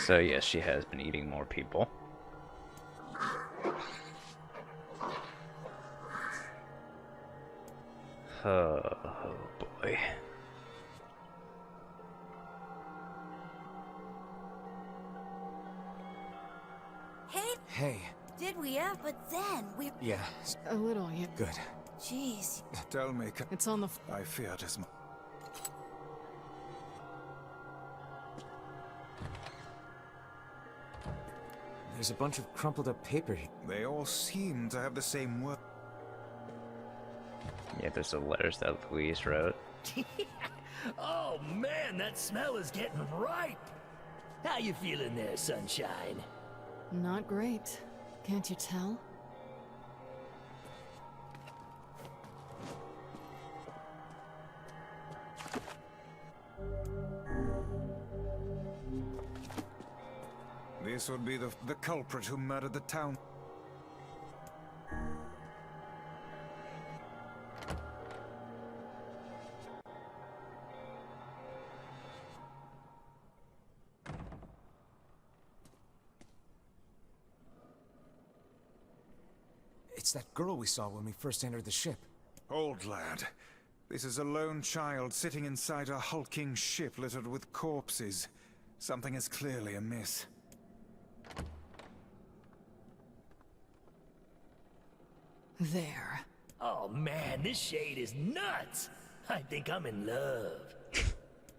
So yes, she has been eating more people. Oh boy. Hey. Did we but then we... Yeah. A little, yeah. Good. Jeez. Tell me... It's on the... I feared as much. There's a bunch of crumpled up paper here. They all seem to have the same word. Yeah, there's the letters that Louise wrote. Oh man, that smell is getting ripe. How you feeling there, Sunshine? Not great. Can't you tell? This would be the culprit who murdered the town. It's that girl we saw when we first entered the ship. Old lad. This is a lone child sitting inside a hulking ship littered with corpses. Something is clearly amiss. There. Oh man, this shade is nuts! I think I'm in love.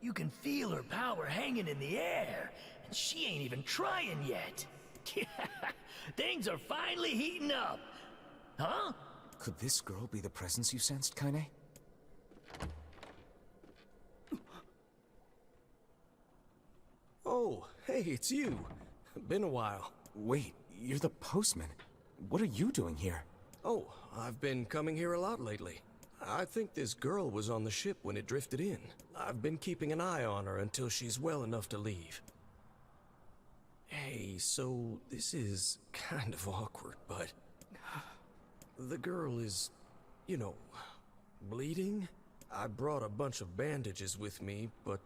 You can feel her power hanging in the air, and she ain't even trying yet. Things are finally heating up. Huh? Could this girl be the presence you sensed, Kaine? Oh, hey, it's you. Been a while. Wait, you're the postman. What are you doing here? Oh, I've been coming here a lot lately. I think this girl was on the ship when it drifted in. I've been keeping an eye on her until she's well enough to leave. Hey, so this is kind of awkward, but... the girl is, you know, bleeding? I brought a bunch of bandages with me, but,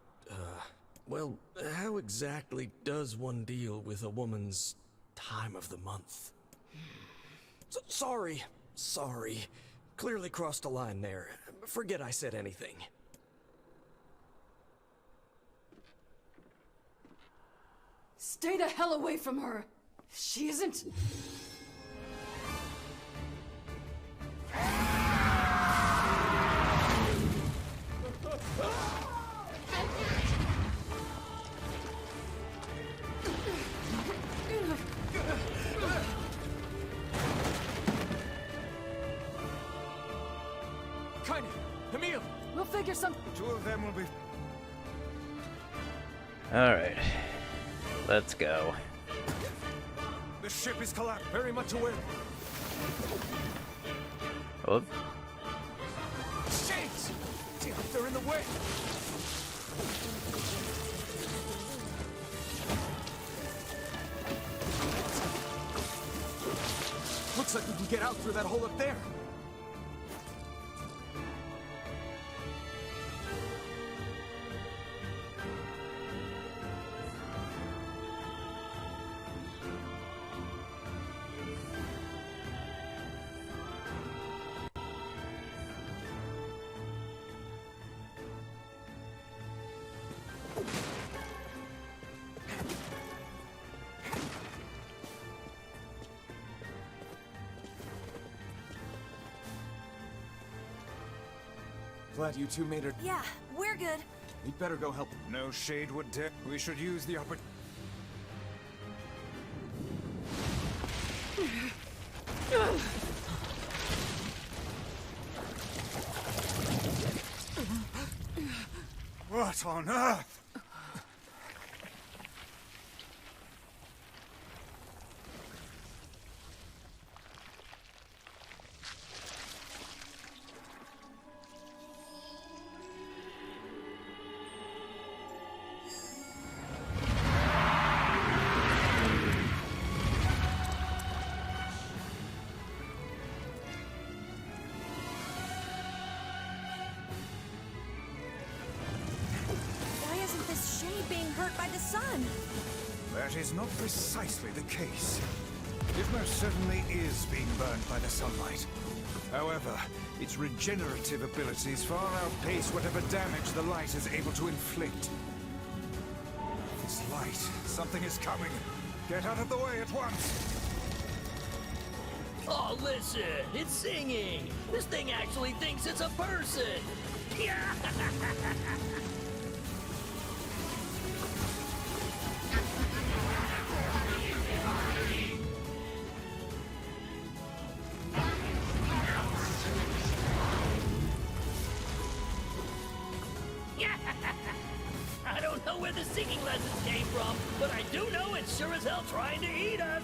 well, how exactly does one deal with a woman's time of the month? Sorry. Clearly crossed a line there. Forget I said anything. Stay the hell away from her! She isn't... Kaine! Emil! We'll figure some... Two of them will be... Alright. Let's go. The ship is collapsed. Very much aware. Whoop. Shades! Damn, they're in the way! Looks like we can get out through that hole up there. Glad you two made her. Yeah, we're good. We'd better go help. No shade would dare. We should use the opportunity. What on earth? Being hurt by the sun. That is not precisely the case. It most certainly is being burned by the sunlight. However, its regenerative abilities far outpace whatever damage the light is able to inflict. This light, something is coming. Get out of the way at once. Oh, listen, it's singing. This thing actually thinks it's a person. Yeah. I don't know where the singing lessons came from, but I do know it's sure as hell trying to eat us.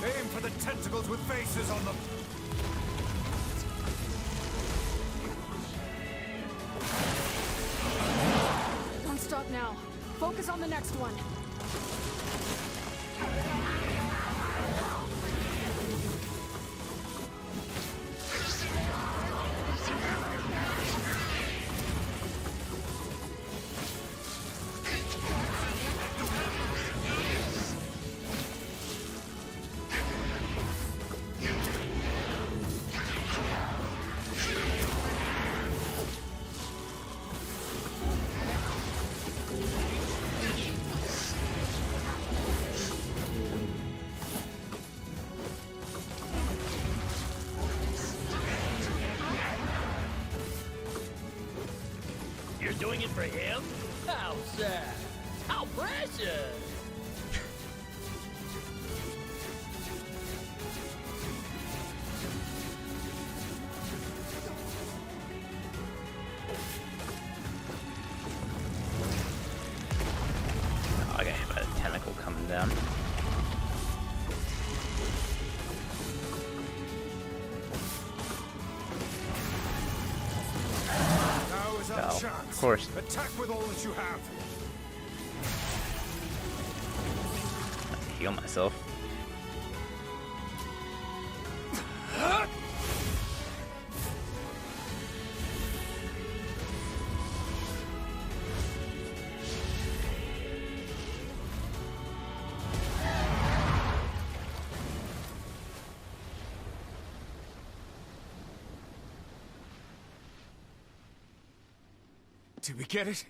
Aim for the tentacles with faces on them. Don't stop now. Focus on the next one. doing it for him? How sad. How precious. Okay, by the tentacle coming down. Now is our chance. Of course. Attack with all that you have. Heal myself. Did we get it?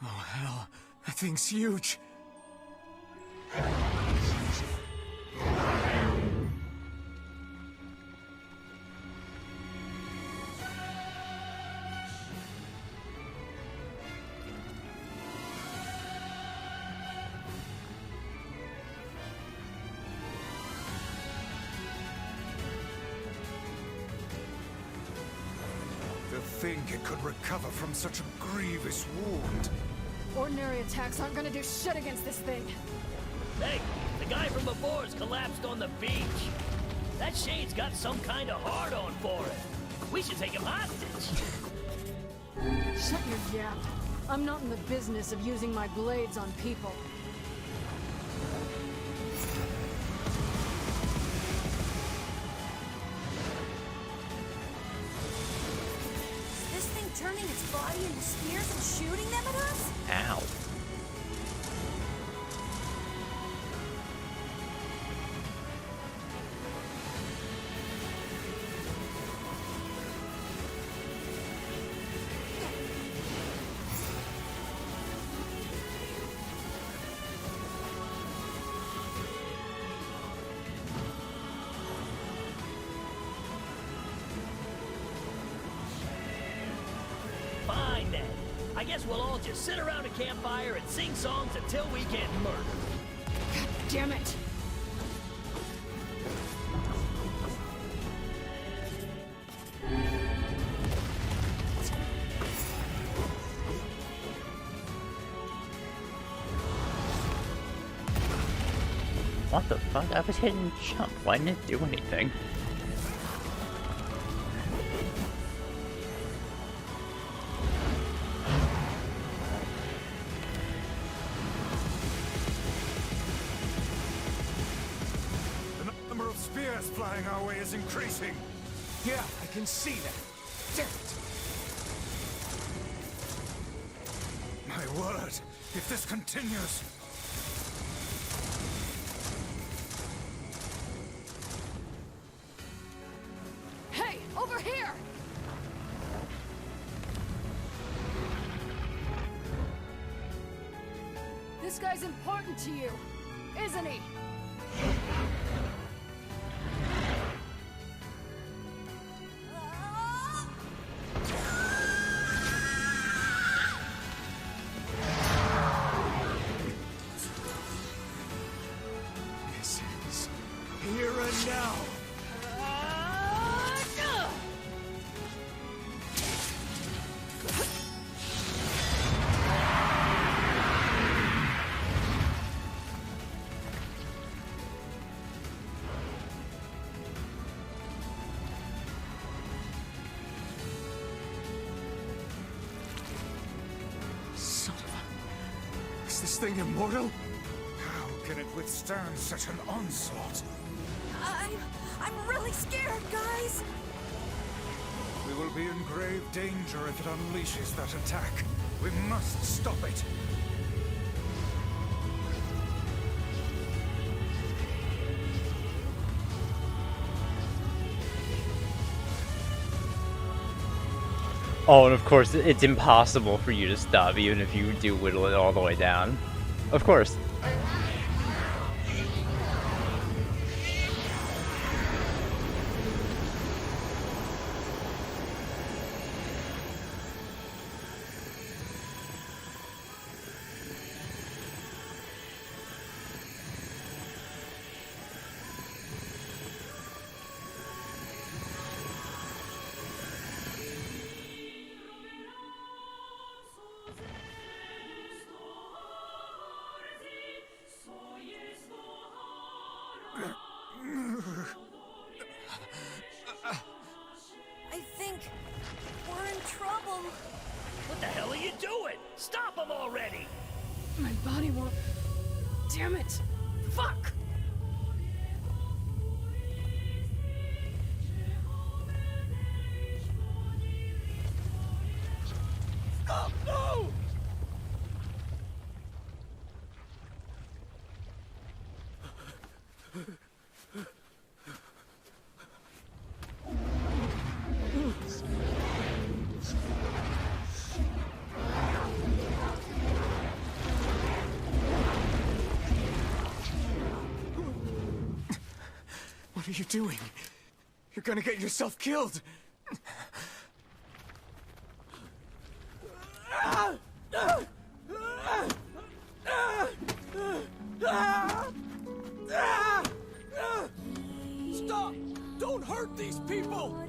Oh, hell. That thing's huge. To think it could recover from such a grievous wound. Ordinary attacks aren't gonna do shit against this thing. Hey, the guy from before's collapsed on the beach. That Shade's got some kind of hard-on for it. We should take him hostage. Shut your yap. I'm not in the business of using my blades on people. Is this thing turning its body into spears and shooting them at us? Ow. Fine then. I guess we'll all just sit around a campfire and sing songs until we get murdered. Damn it! What the fuck? I was hitting jump. Why didn't it do anything? The number of spears flying our way is increasing. Yeah, I can see that. Damn it. My word, if this continues... Hey, over here! This guy's important to you, isn't he? This is here and now. Son of a... Is this thing immortal? How can it withstand such an onslaught? I'm really scared, guys. We will be in grave danger if it unleashes that attack. We must stop it. Oh, and of course, it's impossible for you to stop, even if you do whittle it all the way down. Of course. I think we're in trouble. What the hell are you doing? Stop him already! My body won't... Damn it! Fuck! Oh, no! What are you doing? You're gonna get yourself killed! Stop! Don't hurt these people!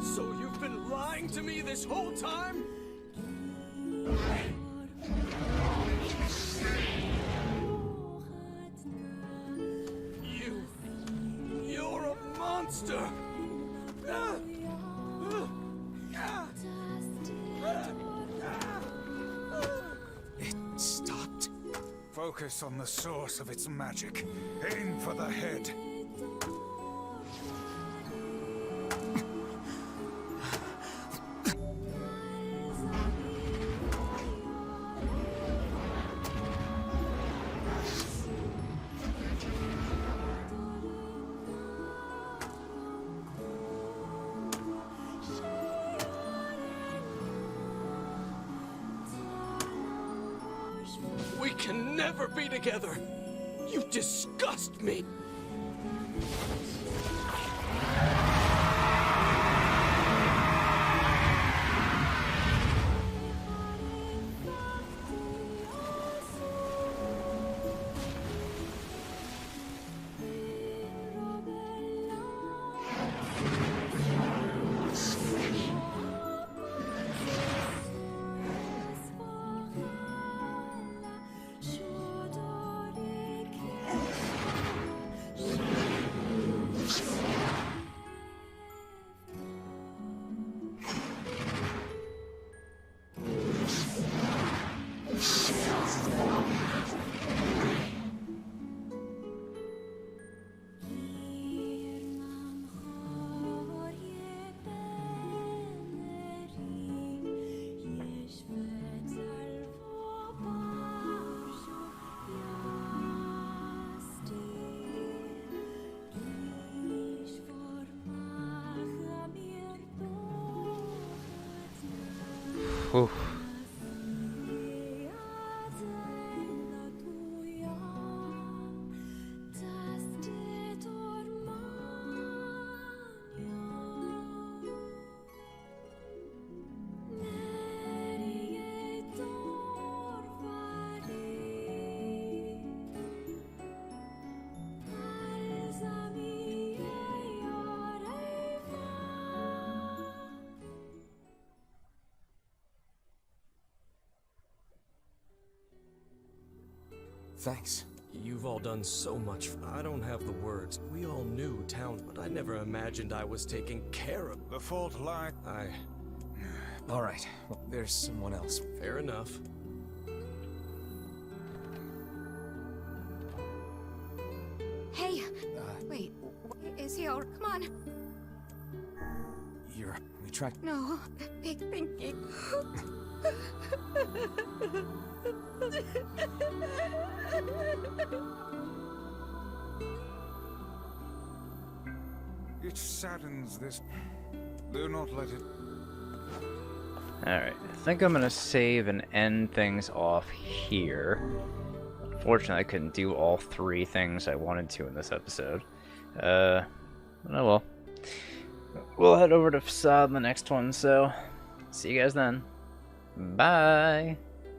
So you've been lying to me this whole time? You're a monster! It stopped. Focus on the source of its magic. Aim for the head. We can never be together! You disgust me! Whew. Thanks. You've all done so much. I don't have the words. We all knew town, but I never imagined I was taking care of. The fault lies. All right. Well, there's someone else. Fair enough. Hey, wait, is he all? Come on. We tried. No, big thinking. which saddens this. Do not let it. Alright, I think I'm gonna save and end things off here. Unfortunately, I couldn't do all 3 things I wanted to in this episode. Oh well. We'll head over to Facade in the next one, so see you guys then. Bye!